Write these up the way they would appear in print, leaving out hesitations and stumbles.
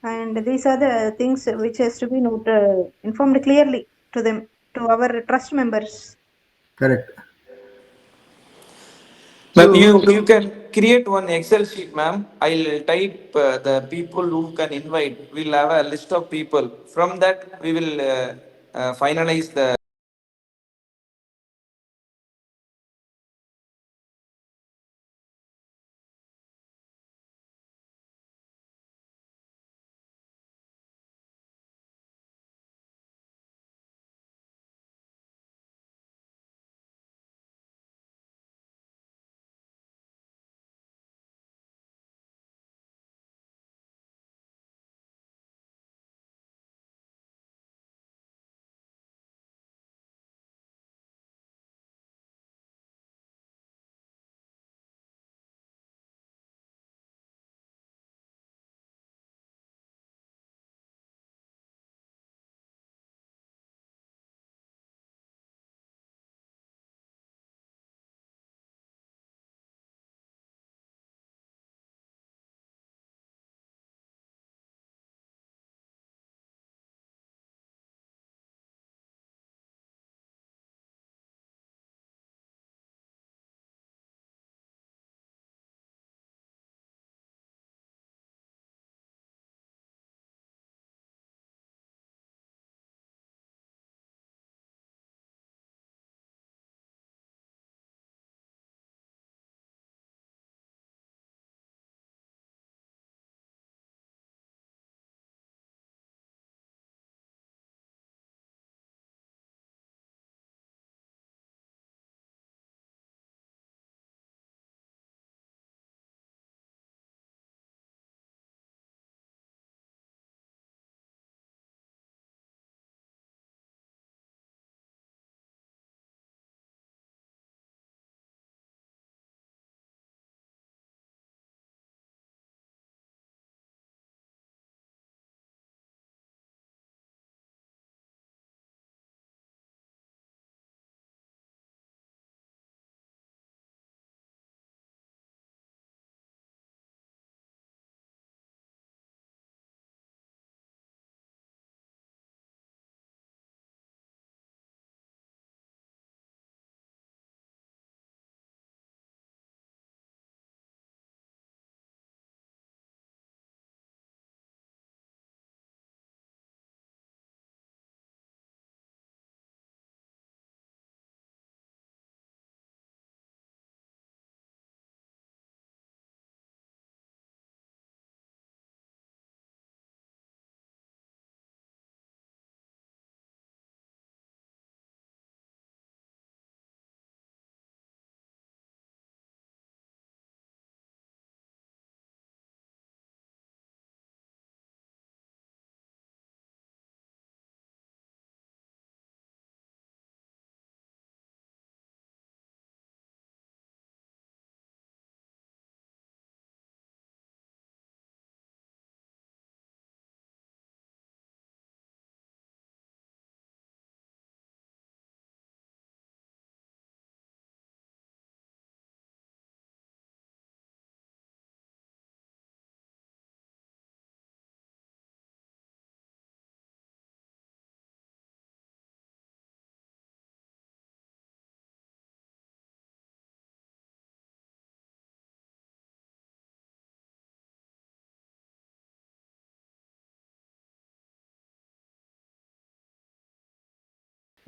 And these are the things which has to be informed clearly to them, to our trust members. Correct. Ma'am, So, you can create one Excel sheet, ma'am. I'll type the people who can invite. We'll have a list of people. From that, we will finalize the.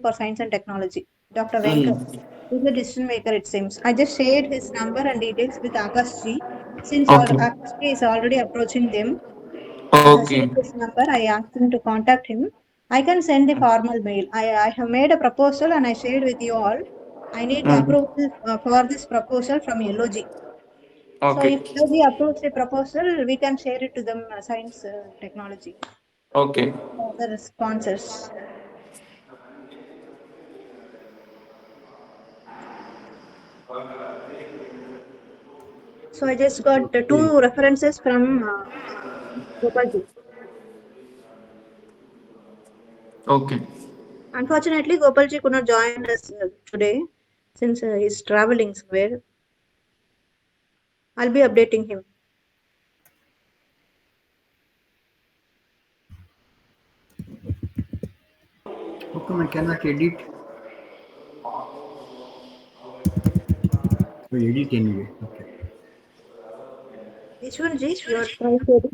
For Science and Technology, Dr. Venkat. Mm. He's a decision maker, it seems. I just shared his number and details with Akash Ji. Since Okay. Akash Ji is already approaching them, I have Okay. shared his number. I asked him to contact him. I can send the formal mail. I have made a proposal and I shared with you all. I need the Mm. approval for this proposal from LOG. So Okay. if LOG approves the proposal, we can share it to them, Science Technology, Okay. for the sponsors. So I just got two references from Gopalji. Okay. Unfortunately, Gopalji could not join us today since he's traveling somewhere. I'll be updating him. come I cannot edit? Oh, edit anyway. Okay. Which one, Jish? You are trying to edit?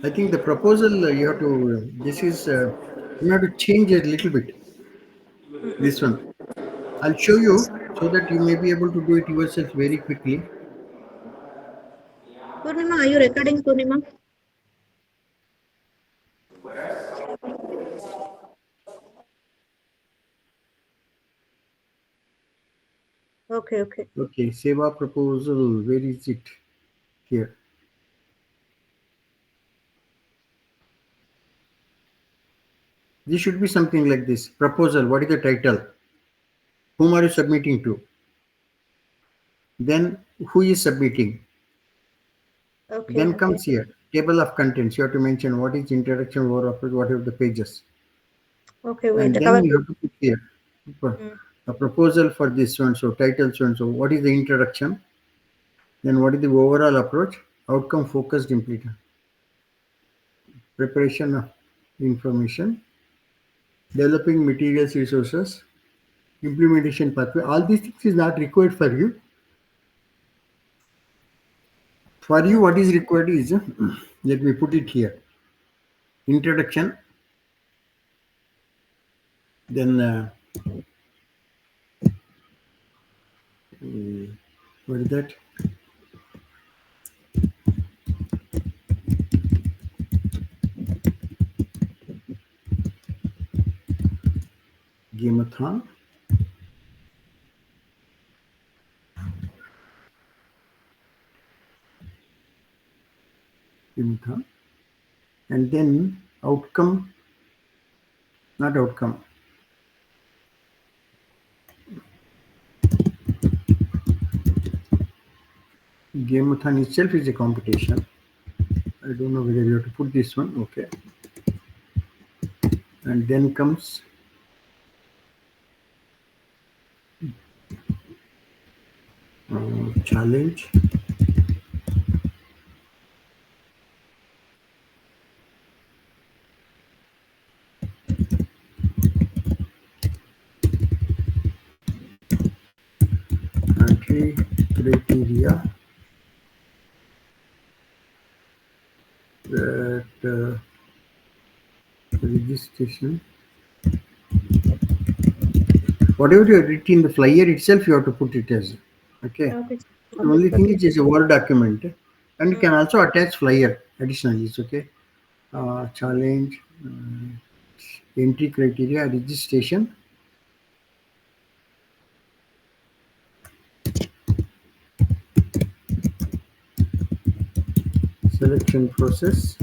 I think the proposal you have to. This is you have to change a little bit. This Mm-mm. one. I'll show you so that you may be able to do it yourself very quickly. Purnima, are you recording, Purnima? Okay, okay. Okay, Seva proposal. Where is it? Here. This should be something like this. Proposal. What is the title? Whom are you submitting to? Then who is submitting? Okay, Then okay. comes here. Table of contents. You have to mention what is introduction, what are the pages. Okay, wait. And The then cover you page. have to put here Mm. a proposal for this one. So title so and so. What is the introduction? Then what is the overall approach? Outcome focused implementation. Preparation of information. Developing materials resources. Implementation pathway. All these things is not required for you. For you, what is required is let me put it here. Introduction. Then what is that? Gameathon. Gameathon. And then outcome, not outcome. Gameathon itself is a competition. I don't know whether you have to put this one. Okay. And then comes challenge. Entry criteria that registration. Whatever you have written in the flyer itself, you have to put it as okay. Okay. The only thing Okay. is it's a Word document, and you Mm. can also attach flyer additionally. It's okay. Challenge, entry criteria, registration, selection process,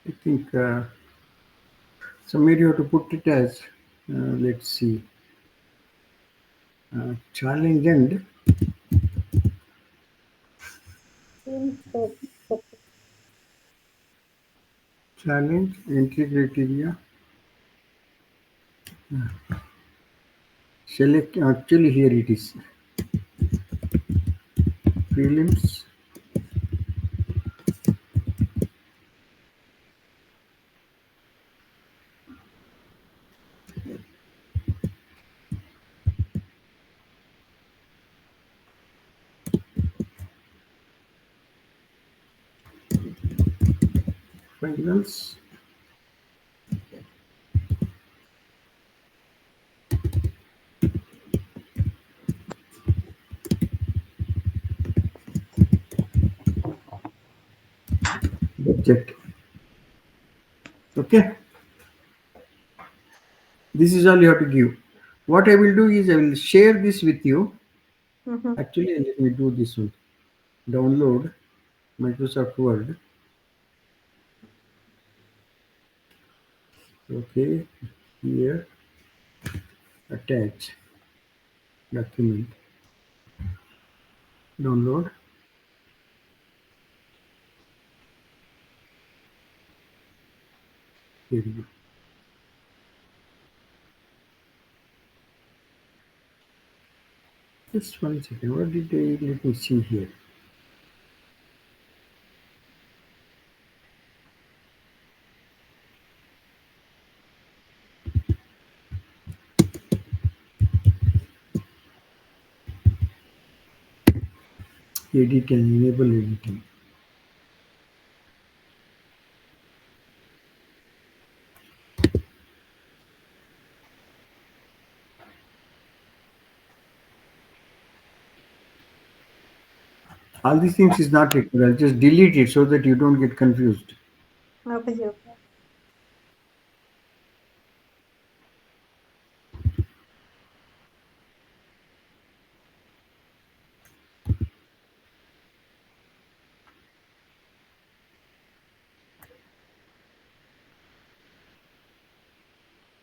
I think somewhere you have to put it as, let's see, challenge and Mm. So, challenge, entry criteria, select, actually here it is, prelims, finals, budget. Okay, this is all you have to give. What I will do is I will share this with you. mhm. Actually, let me do this one. Download Microsoft Word. Okay, here attach document, download. Here we go. Just 1 second. What did they let me see here? Edit and enable editing. All these things is not required. I'll just delete it so that you don't get confused. Okay, ji, okay.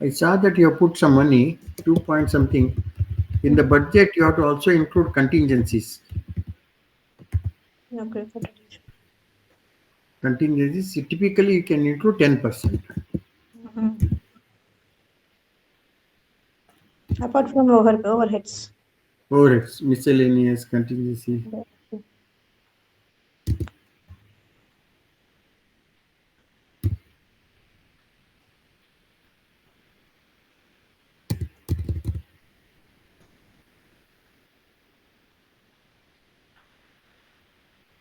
I saw that you have put some money, 2 point something. In the budget, you have to also include contingencies. Okay, got it. Contingencies, typically you can include 10%. Mhm. Apart from overheads. Overheads, miscellaneous contingency. Okay.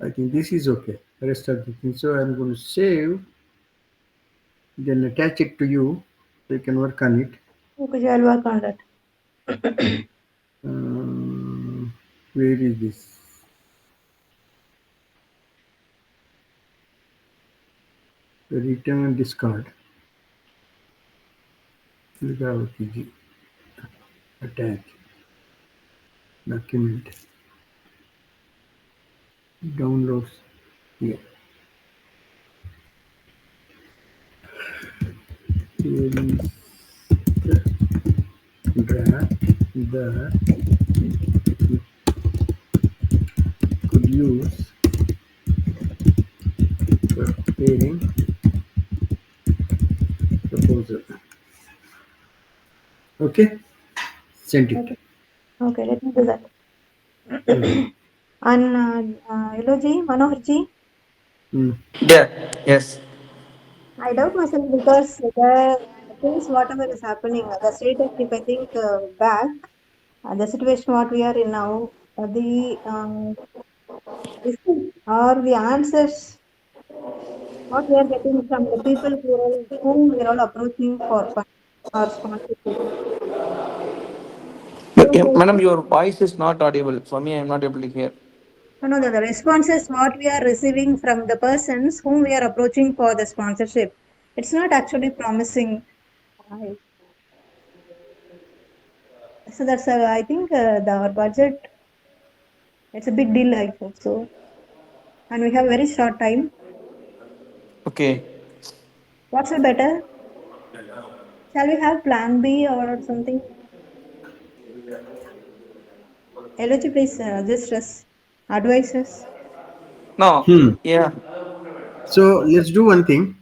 I think this is okay. The rest of the things. So I'm going to save, then attach it to you so you can work on it. Okay, ji, I'll work on that. Where is this? The return discard. Lugavati attach document downloads here. Here is the draft that could use for preparing proposal. Okay, send it. Okay, okay, let me do that. Hmm. And hello, ji, Manohar ji. Hmm. Yeah, yes. I doubt myself because the things, whatever is happening, the status, if I think back, the situation what we are in now, or the answers what we are getting from the people whom we are all approaching for fund or sponsorship. Those are, Madam, your voice is not audible. For me, I am not able to hear. no, the responses what we are receiving from the persons whom we are approaching for the sponsorship, it's not actually promising. I- So that's I think our budget, it's a big deal, I hope so. And we have very short time. Okay. What's the better? Shall we have plan B or something? LG, please just us, advise us. No. Hmm. Yeah. So let's do one thing.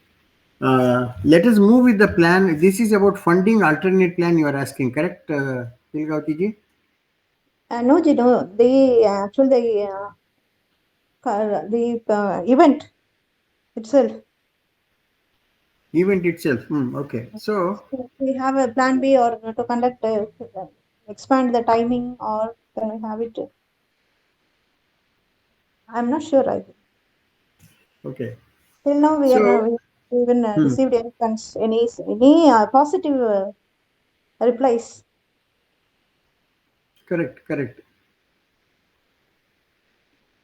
Let us move with the plan. This is about funding alternate plan you are asking, correct, Tilgavati ji? No, Ji, no, the actual the event itself. Event itself. Okay. So, So we have a plan B or to conduct expand the timing or can we have it? I'm not sure. I think. okay. Till now we are So, we even hmm, received any positive replies. correct, correct.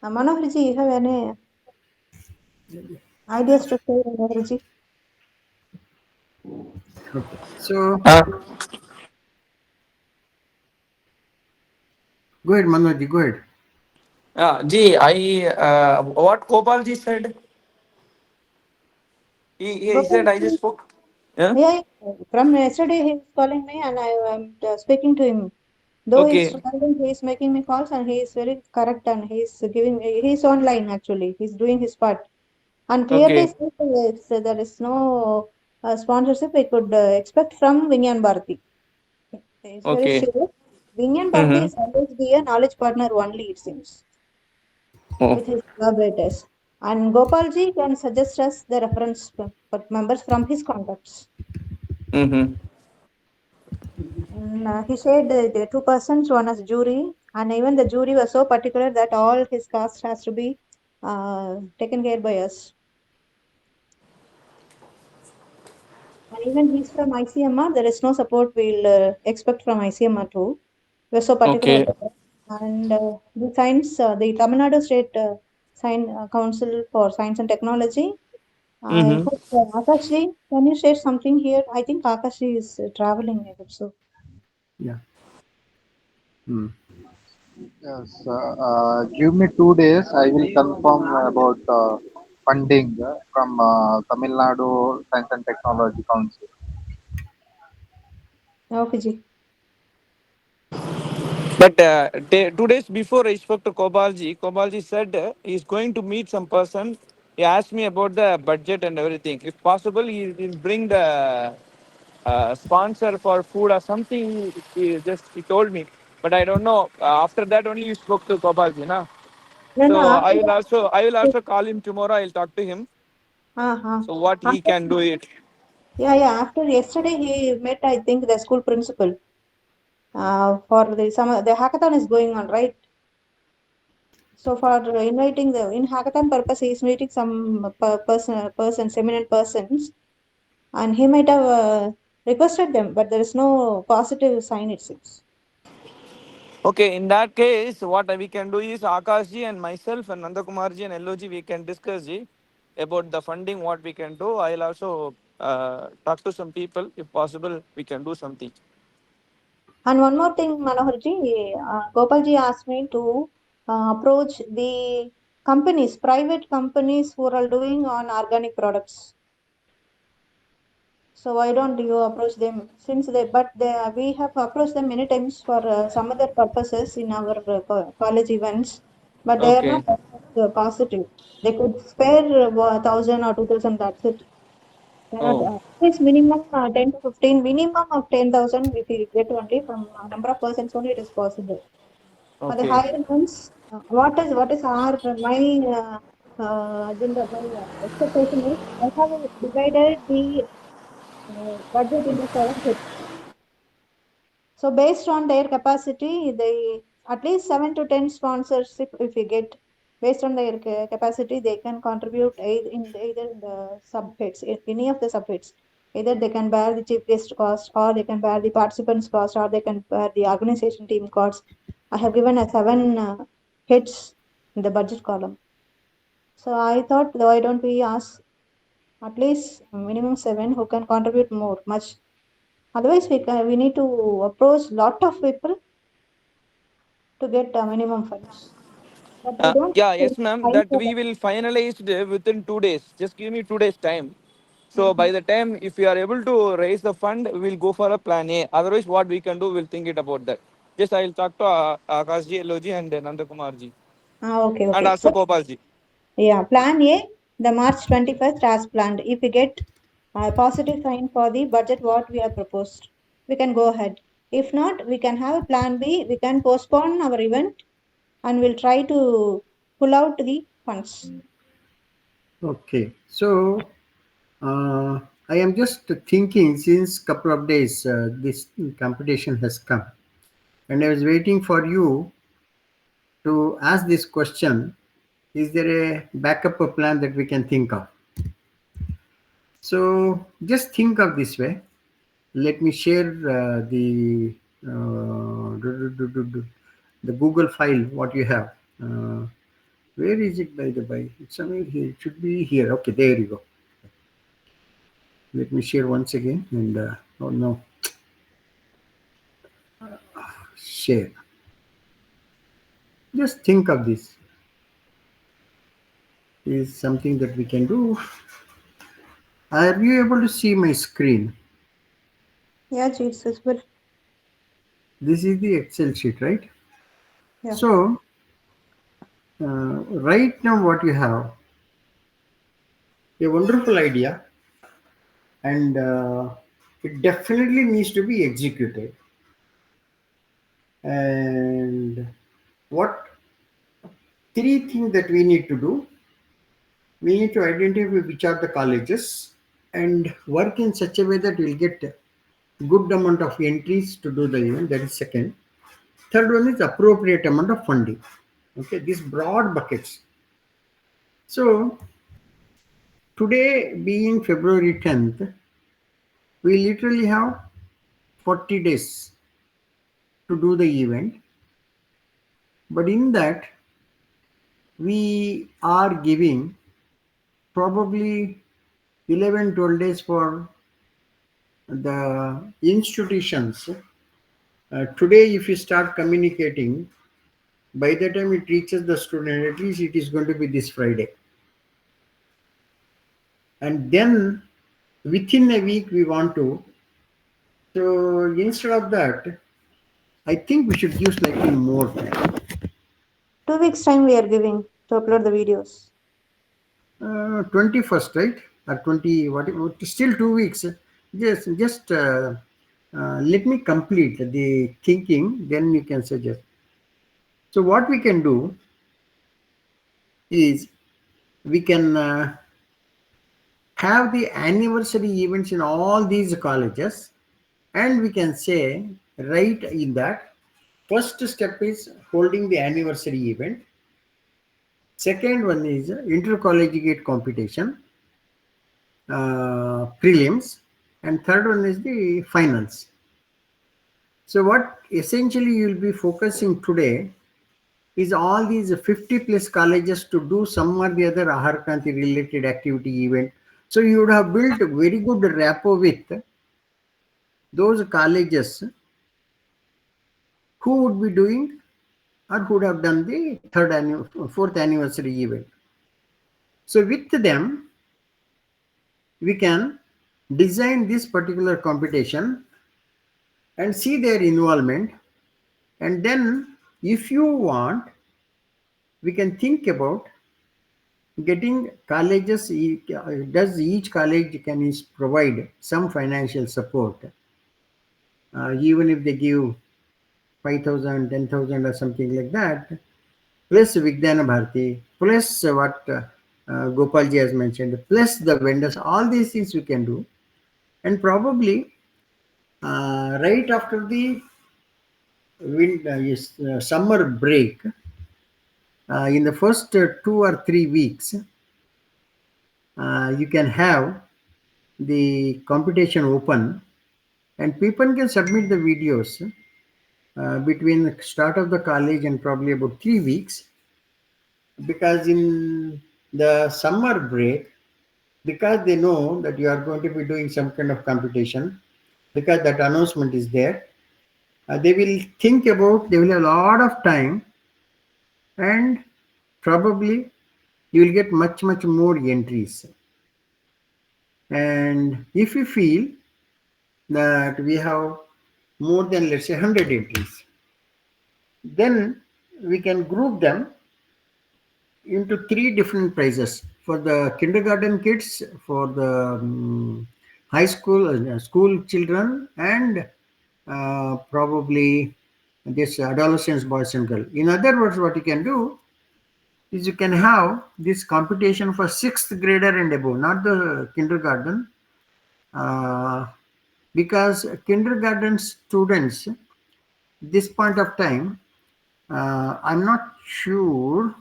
Manohar ji, you have any ideas to share, Manohar ji? Okay. So, Uh, go ahead, Manoj ji, go ahead. Ji, what Gopal ji said? He said I just spoke. Yeah. Yeah, yeah. From yesterday he's calling me and I am speaking to him. Though he's Okay. traveling, he's making me calls and he is very correct and he's online actually. He's doing his part. And clearly Okay. says there is no sponsorship we could expect from Vinyan Bharati. It's very Okay. sure. Vinyan Bharati Mm-hmm. is always be a knowledge partner only, it seems, Oh. with his collaborators. And Gopalji can suggest us the reference members from his contacts. Mm-hmm. And he said the two persons, one as jury, and even the jury was so particular that all his cost has to be taken care by us. And even he's from ICMR, there is no support we'll expect from ICMR too. We're so particular Okay. about that. And the Tamil Nadu State Council for Science and Technology. I Mm-hmm. hope Akashi, can you share something here? I think Akashi is traveling, I hope so. Yeah. Hmm. Yes, give me 2 days. I will confirm about funding from Tamil Nadu Science and Technology Council. Okay, Ji. But 2 days before I spoke to Kobalji, Kobalji said he's going to meet some person. He asked me about the budget and everything. If possible, he will bring the sponsor for food or something. He told me, but I don't know. After that, only you spoke to Kobalji, na. No, no, So after I will that, also call him tomorrow. I'll talk to him. uh-huh. So what he After, can do it. yeah, yeah, after yesterday he met, I think, the school principal for the hackathon is going on, right? So for inviting in hackathon purpose, he is meeting some persons, eminent persons, and he might have requested them, but there is no positive sign, it seems. Okay, in that case, what we can do is Akashji and myself and Nandakumarji and LOG, we can discuss ji, about the funding, what we can do. I'll also talk to some people. If possible, we can do something. And one more thing, Manoharji, Gopalji asked me to approach the companies, private companies who are doing on organic products. So why don't you approach them? We have approached them many times for some other purposes in our college events, but they are not Okay. that much, positive. They could spare 1,000 or 2,000. That's it. They're not. Oh, At least minimum 10 to 15, minimum of 10,000. If you get only from a number of persons only, it is possible. For the okay. higher ones, what is our my agenda? My expectation is I have divided the budget into 7 pits. So based on their capacity, they at least 7 to 10 sponsorship if we get based on their capacity, they can contribute either in the subpits, any of the subpits. Either they can bear the chief guest cost, or they can bear the participants cost, or they can bear the organization team cost. I have given a 7 hits in the budget column. So I thought, why don't we ask at least minimum 7 who can contribute more, much. Otherwise, we need to approach lot of people to get minimum funds. But we don't Yeah, have yes, ma'am. high That we will finalize it within 2 days. Just give me 2 days time. So Mhm. by the time, if we are able to raise the fund, we'll go for a plan A. Otherwise, what we can do, we'll think it about that. Just I'll talk to Akashji, LOG, and Nandakumarji, Okay, and okay. also So, Gopalji. yeah, plan A, the March 21st as planned. If we get a positive sign for the budget what we have proposed, we can go ahead. If not, we can have a plan B. We can postpone our event and we'll try to pull out the funds. Okay. So I am just thinking since couple of days this competition has come, and I was waiting for you to ask this question. Is there a backup plan that we can think of? So just think of this way. Let me share the Google file what you have. Where is it by the by? It's somewhere here. It should be here. Okay, there you go. Let me share once again. And oh no, share. Just think of this. Is something that we can do. Are you able to see my screen? Yeah, Ji, it's visible. This is the Excel sheet, right? Yeah. So, right now what you have, a wonderful idea, and it definitely needs to be executed. And what three things that we need to do? We need to identify which are the colleges and work in such a way that we'll get good amount of entries to do the event. That is second. Third one is appropriate amount of funding. Okay, these broad buckets. So today being February 10th, we literally have 40 days to do the event. But in that, we are giving probably 11, 12 days for the institutions. Today, if you start communicating, by the time it reaches the student, at least it is going to be this Friday. And then within a week, we want to. So instead of that, I think we should give slightly more time. 2 weeks time we are giving to upload the videos. 21st, right? Or 20, still 2 weeks. Just let me complete the thinking, then you can suggest. So what we can do is we can have the anniversary events in all these colleges, and we can say right in that first step is holding the anniversary event. Second one is intercollegiate competition, prelims, and third one is the finals. So what essentially you will be focusing today is all these 50 plus colleges to do some or the other Ahar Kranti related activity event. So you would have built a very good rapport with those colleges who would be doing or who would have done the fourth anniversary event. So with them, we can design this particular competition and see their involvement. And then if you want, we can think about getting colleges. Does each college can provide some financial support, even if they give 5,000, 10,000 or something like that, plus Vigyana Bharati, plus what Gopalji has mentioned, plus the vendors, all these things we can do. And probably right after the summer break, in the first 2 or 3 weeks, you can have the competition open and people can submit the videos between the start of the college and probably about 3 weeks, because in the summer break, because they know that you are going to be doing some kind of competition, because that announcement is there, they will think about, they will have a lot of time, and probably you will get much more entries. And if you feel that we have more than, let's say, 100 entries, then we can group them into 3 different prizes: for the kindergarten kids, for the high school school children, and probably this adolescents, boys and girls. In other words, what you can do is you can have this competition for 6th grader and above, not the kindergarten, uh, because kindergarten students, this point of time, I'm not sure.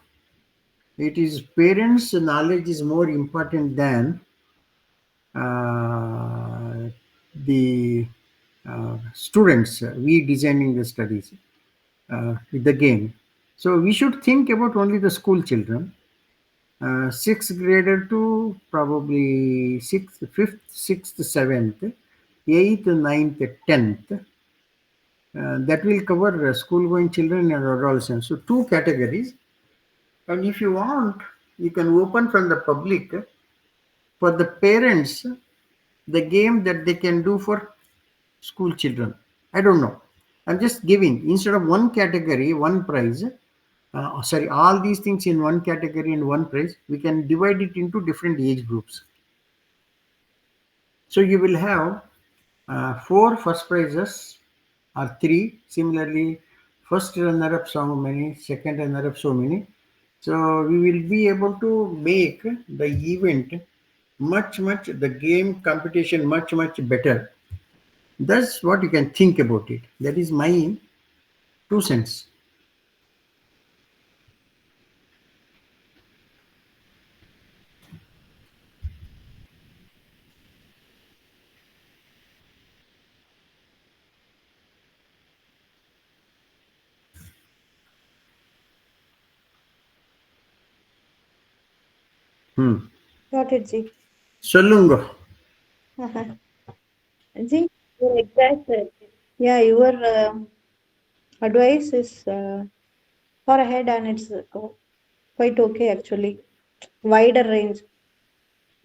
It is parents' knowledge is more important than the students. We designing the studies with the game. So we should think about only the school children, 6th grader to probably 6th, 5th, 6th, 7th, 8th, 9th, 10th. That will cover school-going children and adolescents. So 2 categories. And if you want, you can open from the public for the parents the game that they can do for school children. I don't know. I'm just giving, instead of one category, one prize, sorry, all these things in one category and one prize, we can divide it into different age groups. So you will have four first prizes or three. Similarly, first runner up so many, second runner up so many. So we will be able to make the event much, the game competition much better. That's what you can think about it. That is my 2 cents. Got it, Ji. சொல்லுங்க. Ji, your exact, yeah, your advice is far ahead and it's quite okay actually. Wider range.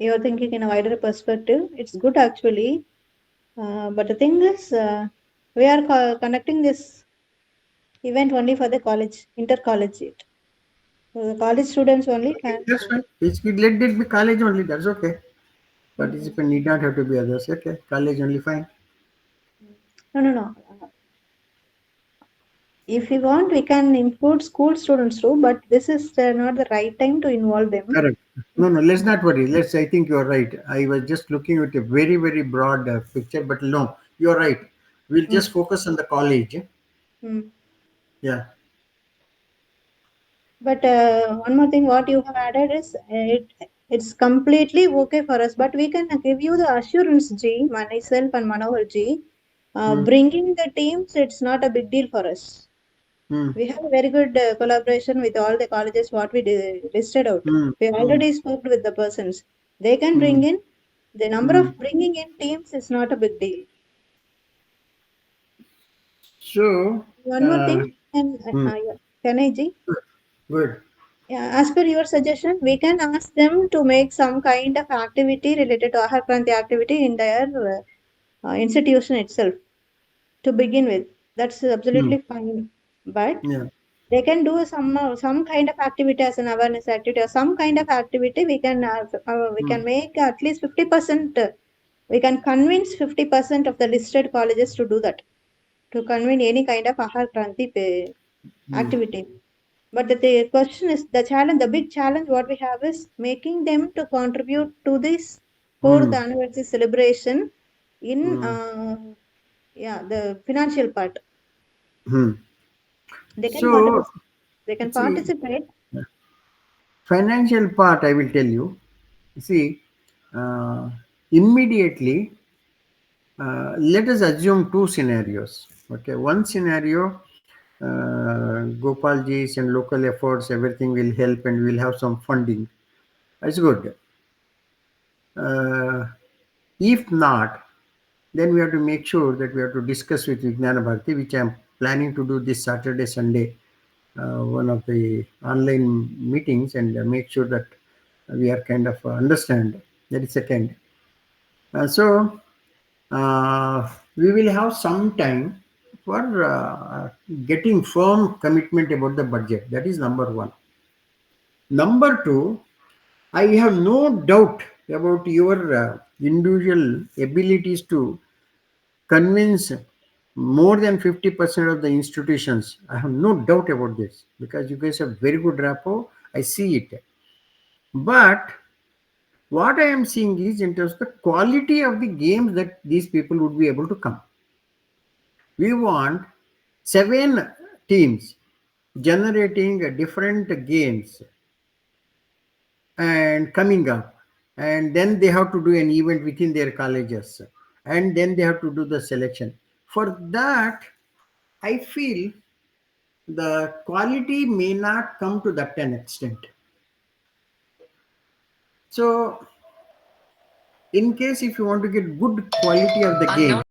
You're thinking in a wider perspective. It's good actually. But the thing is, we are conducting this event only for the college, inter-college. So the college students only can. That's fine. Let it be college only. That's okay. Participant need not have to be others. Okay, college only fine. No. If we want, we can include school students too, but this is not the right time to involve them. Correct. No, let's not worry. I think you're right. I was just looking at a very broad picture, but no, you're right. We'll just Mm. focus on the college. Mm. Yeah. But one more thing, what you have added is it's completely okay for us. But we can give you the assurance, G, myself and Manohar G. Hmm. Bringing the teams, it's not a big deal for us. Hmm. We have a very good collaboration with all the colleges. What we listed out, Hmm. we Hmm. already spoke with the persons. They can Hmm. bring in. The number Hmm. of bringing in teams is not a big deal. So, One more thing, hmm. yeah, can I, G? Good. Yeah, as per your suggestion, we can ask them to make some kind of activity related to Ahar Kranti activity in their institution itself to begin with. That's Hmm. absolutely fine. But Yeah. they can do some kind of activity as an awareness activity or some kind of activity. We Hmm. can make at least 50%. We can convince 50% of the listed colleges to do that, to convene any kind of Ahar Kranti Hmm. activity. But the question is the challenge, the big challenge what we have is making them to contribute to this fourth Hmm. anniversary celebration in Hmm. yeah, the financial part. Hmm. They can So, participate. They can see, participate. financial part, I will tell you. See, uh, immediately, let us assume two scenarios. Okay, one scenario, Gopalji's and local efforts, everything will help and we'll have some funding. That's good. Uh, if not, then we have to make sure that we have to discuss with Vijnana Bharati, which I'm planning to do this Saturday, Sunday, one of the online meetings, and make sure that we are kind of understand. That is second. So we will have some time for getting firm commitment about the budget. That is number one. Number two, I have no doubt about your individual abilities to convince more than 50% of the institutions. I have no doubt about this because you guys have very good rapport. I see it. But what I am seeing is in terms of the quality of the games that these people would be able to come. We want 7 teams generating different games and coming up, and then they have to do an event within their colleges, and then they have to do the selection. For that, I feel the quality may not come to that an extent. So, in case if you want to get good quality of the game,